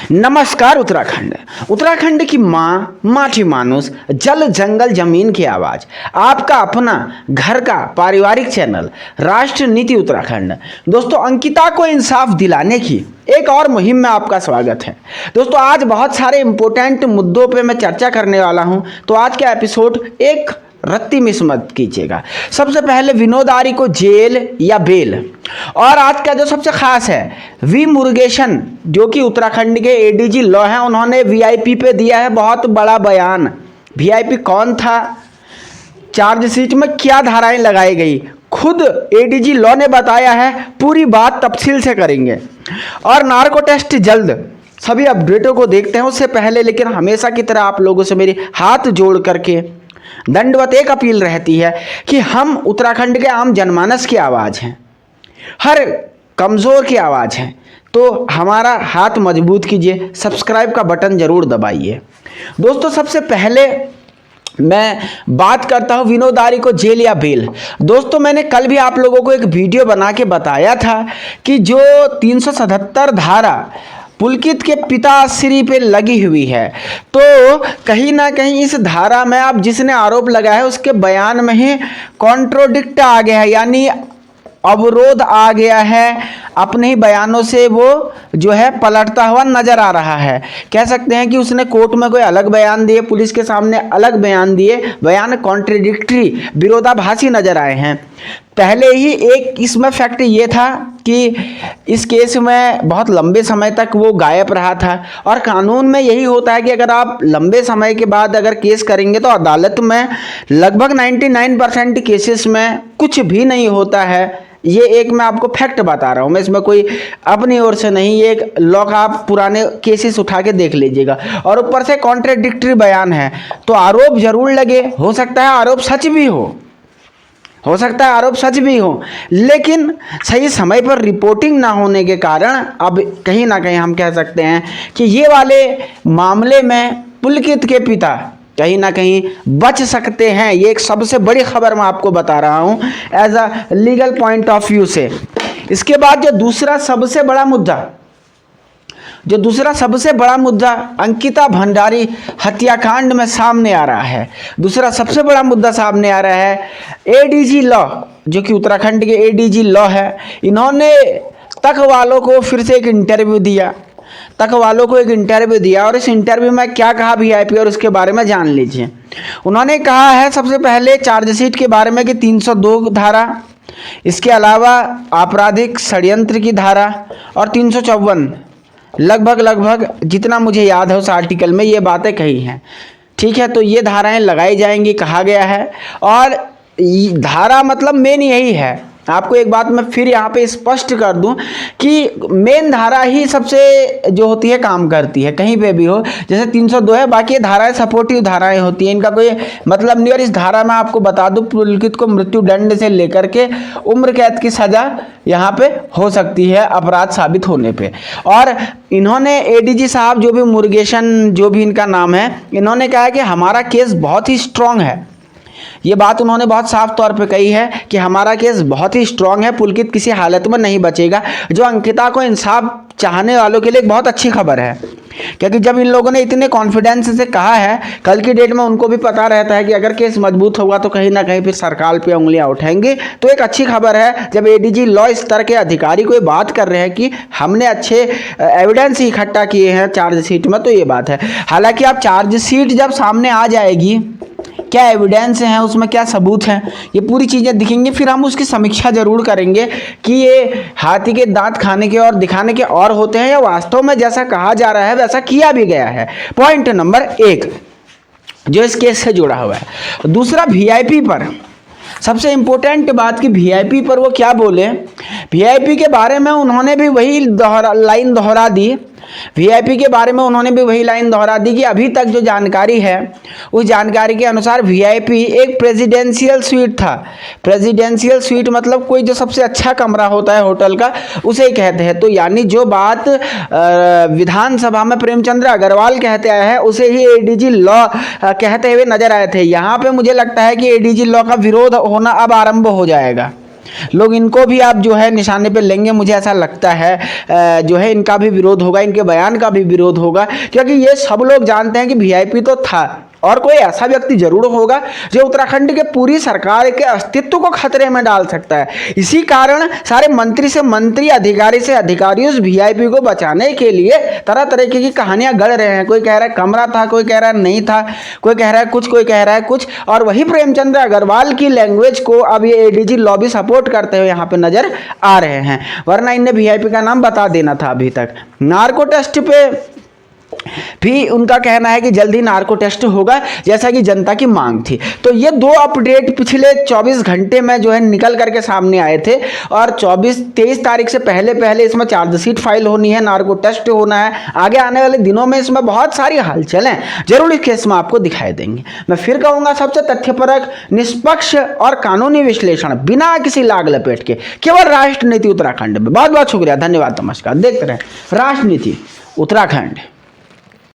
नमस्कार उत्तराखंड। उत्तराखंड की माँ, माठी मानुस, जल जंगल जमीन की आवाज, आपका अपना घर का पारिवारिक चैनल राष्ट्र नीति उत्तराखंड। दोस्तों, अंकिता को इंसाफ दिलाने की एक और मुहिम में आपका स्वागत है। दोस्तों, आज बहुत सारे इंपॉर्टेंट मुद्दों पे मैं चर्चा करने वाला हूं, तो आज का एपिसोड एक रत्ती मिस मत कीजिएगा। सबसे पहले विनोद आर्य को जेल या बेल, और आज का जो सबसे खास है वी मुरुगेशन, जो कि उत्तराखंड के एडीजी लॉ हैं, उन्होंने वीआईपी पे दिया है बहुत बड़ा बयान। वीआईपी कौन था, चार्जशीट में क्या धाराएं लगाई गई, खुद एडीजी लॉ ने बताया है। पूरी बात तफसील से करेंगे। और नार्को टेस्ट जल्द, सभी अपडेटों को देखते हैं। उससे पहले लेकिन हमेशा की तरह आप लोगों से मेरी हाथ जोड़ करके दंडवत एक अपील रहती है कि हम उत्तराखंड के आम जनमानस की आवाज़ हैं, हर कमज़ोर की आवाज़ हैं। तो हमारा हाथ मजबूत कीजिए, सब्सक्राइब का बटन ज़रूर दबाइए। दोस्तों, सबसे पहले मैं बात करता हूं विनोद आर्य को जेल या बेल। दोस्तों, मैंने कल भी आप लोगों को एक वीडियो बना के बताया था कि जो 377 धारा पुलकित के पिताश्री पे लगी हुई है, तो कहीं ना कहीं इस धारा में अब जिसने आरोप लगाया है उसके बयान में ही कॉन्ट्रोडिक्ट आ गया है, यानी अवरोध आ गया है। अपने ही बयानों से वो जो है पलटता हुआ नजर आ रहा है। कह सकते हैं कि उसने कोर्ट में कोई अलग बयान दिए, पुलिस के सामने अलग बयान दिए, बयान कॉन्ट्रडिक्टरी, विरोधाभासी नजर आए हैं। पहले ही एक इसमें फैक्ट ये था कि इस केस में बहुत लंबे समय तक वो गायब रहा था, और कानून में यही होता है कि अगर आप लंबे समय के बाद अगर केस करेंगे तो अदालत में लगभग 99% केसेस में कुछ भी नहीं होता है। ये एक मैं आपको फैक्ट बता रहा हूँ, मैं इसमें कोई अपनी ओर से नहीं, ये एक लॉ का आप पुराने केसेस उठा के देख लीजिएगा। और ऊपर से कॉन्ट्रडिक्टरी बयान है, तो आरोप जरूर लगे, हो सकता है आरोप सच भी हो सकता है आरोप सच भी हो, लेकिन सही समय पर रिपोर्टिंग ना होने के कारण अब कहीं ना कहीं हम कह सकते हैं कि ये वाले मामले में पुलकित के पिता कहीं ना कहीं बच सकते हैं। ये एक सबसे बड़ी खबर मैं आपको बता रहा हूं as a legal point of view से। इसके बाद जो दूसरा सबसे बड़ा मुद्दा अंकिता भंडारी हत्याकांड में सामने आ रहा है। दूसरा सबसे बड़ा मुद्दा सामने आ रहा है एडीजी लॉ, जो कि उत्तराखंड के एडीजी लॉ है। इन्होंने तक वालों को फिर से एक इंटरव्यू दिया, और इस इंटरव्यू में क्या कहा वीआईपी, और उसके बारे में जान लीजिए। उन्होंने कहा है सबसे पहले चार्जशीट के बारे में कि 302 धारा, इसके अलावा आपराधिक षड्यंत्र की धारा और 354, लगभग जितना मुझे याद है उस आर्टिकल में ये बातें कही हैं। ठीक है, तो ये धाराएं लगाई जाएंगी कहा गया है। और धारा मतलब मेन यही है। आपको एक बात मैं फिर यहाँ पे स्पष्ट कर दूं कि मेन धारा ही सबसे जो होती है काम करती है, कहीं पे भी हो। जैसे 302 है, बाकी धाराएं सपोर्टिव धाराएं होती हैं, इनका कोई मतलब नहीं। और इस धारा में आपको बता दूं पुलकित को मृत्यु दंड से लेकर के उम्र कैद की सजा यहाँ पे हो सकती है अपराध साबित होने पे। और इन्होंने एडीजी साहब जो भी मुरुगेशन, जो भी इनका नाम है, इन्होंने कहा है कि हमारा केस बहुत ही स्ट्रांग है। ये बात उन्होंने बहुत साफ तौर पे कही है कि हमारा केस बहुत ही स्ट्रांग है, पुलकित किसी हालत में नहीं बचेगा, जो अंकिता को इंसाफ चाहने वालों के लिए एक बहुत अच्छी खबर है। क्योंकि जब इन लोगों ने इतने कॉन्फिडेंस से कहा है, कल की डेट में उनको भी पता रहता है कि अगर केस मजबूत होगा तो कहीं ना कहीं फिर सरकार पे उंगलियां उठाएंगे। तो एक अच्छी खबर है जब एडीजी लॉ इस तरह के अधिकारी को ये बात कर रहे हैं कि हमने अच्छे एविडेंस इकट्ठा किए हैं चार्जशीट में, तो ये बात है। हालांकि अब चार्जशीट जब सामने आ जाएगी, क्या एविडेंस हैं उसमें, क्या सबूत हैं, ये पूरी चीज़ें दिखेंगी, फिर हम उसकी समीक्षा जरूर करेंगे कि ये हाथी के दांत खाने के और दिखाने के और होते हैं, या वास्तव में जैसा कहा जा रहा है वैसा किया भी गया है। पॉइंट नंबर 1 जो इस केस से जुड़ा हुआ है। दूसरा, वीआईपी पर सबसे इंपॉर्टेंट बात कि वीआईपी पर वो क्या बोले। वीआईपी के बारे में उन्होंने भी वही लाइन दोहरा दी। वीआईपी के बारे में उन्होंने भी वही लाइन दोहरा दी कि अभी तक जो जानकारी है उस जानकारी के अनुसार वीआईपी एक प्रेसिडेंशियल स्वीट था। प्रेसिडेंशियल स्वीट मतलब कोई जो सबसे अच्छा कमरा होता है होटल का, उसे ही कहते हैं। तो यानी जो बात विधानसभा में प्रेमचंद्र अग्रवाल कहते आए हैं उसे ही एडीजी लॉ कहते हुए नजर आए थे। यहाँ पे मुझे लगता है कि एडीजी लॉ का विरोध होना अब आरंभ हो जाएगा। लोग इनको भी आप जो है निशाने पे लेंगे, मुझे ऐसा लगता है जो है इनका भी विरोध होगा, इनके बयान का भी विरोध होगा, क्योंकि ये सब लोग जानते हैं कि वीआईपी तो था और कोई ऐसा व्यक्ति जरूर होगा जो उत्तराखंड के पूरी सरकार के अस्तित्व को खतरे में डाल सकता है। इसी कारण सारे मंत्री से मंत्री, अधिकारी से अधिकारी उस वीआईपी को बचाने के लिए तरह तरह की कहानियां गढ़ रहे हैं। कोई कह रहा है कमरा था, कोई कह रहा है नहीं था, कोई कह रहा है कुछ, कोई कह रहा है कुछ। और वही प्रेमचंद अग्रवाल की लैंग्वेज को अब ये एडीजी लॉबी सपोर्ट करते हुए यहाँ पे नजर आ रहे हैं, वरना इन्हें वीआईपी का नाम बता देना था अभी तक। नार्को टेस्ट पे भी उनका कहना है कि जल्द ही नार्को टेस्ट होगा, जैसा कि जनता की मांग थी। तो ये दो अपडेट पिछले 24 घंटे में जो है निकल करके सामने आए थे, और 23 तारीख से पहले पहले इसमें चार्जशीट फाइल होनी है, नार्को टेस्ट होना है। आगे आने वाले दिनों में इसमें बहुत सारी हलचलें जरूर इस केस में आपको दिखाई देंगी। मैं फिर कहूंगा, सबसे तथ्यपरक, निष्पक्ष और कानूनी विश्लेषण बिना किसी लाग लपेट के, केवल राष्ट्रनीति उत्तराखंड में। बहुत बहुत शुक्रिया, धन्यवाद, नमस्कार। देखते रहें राष्ट्रनीति उत्तराखंड।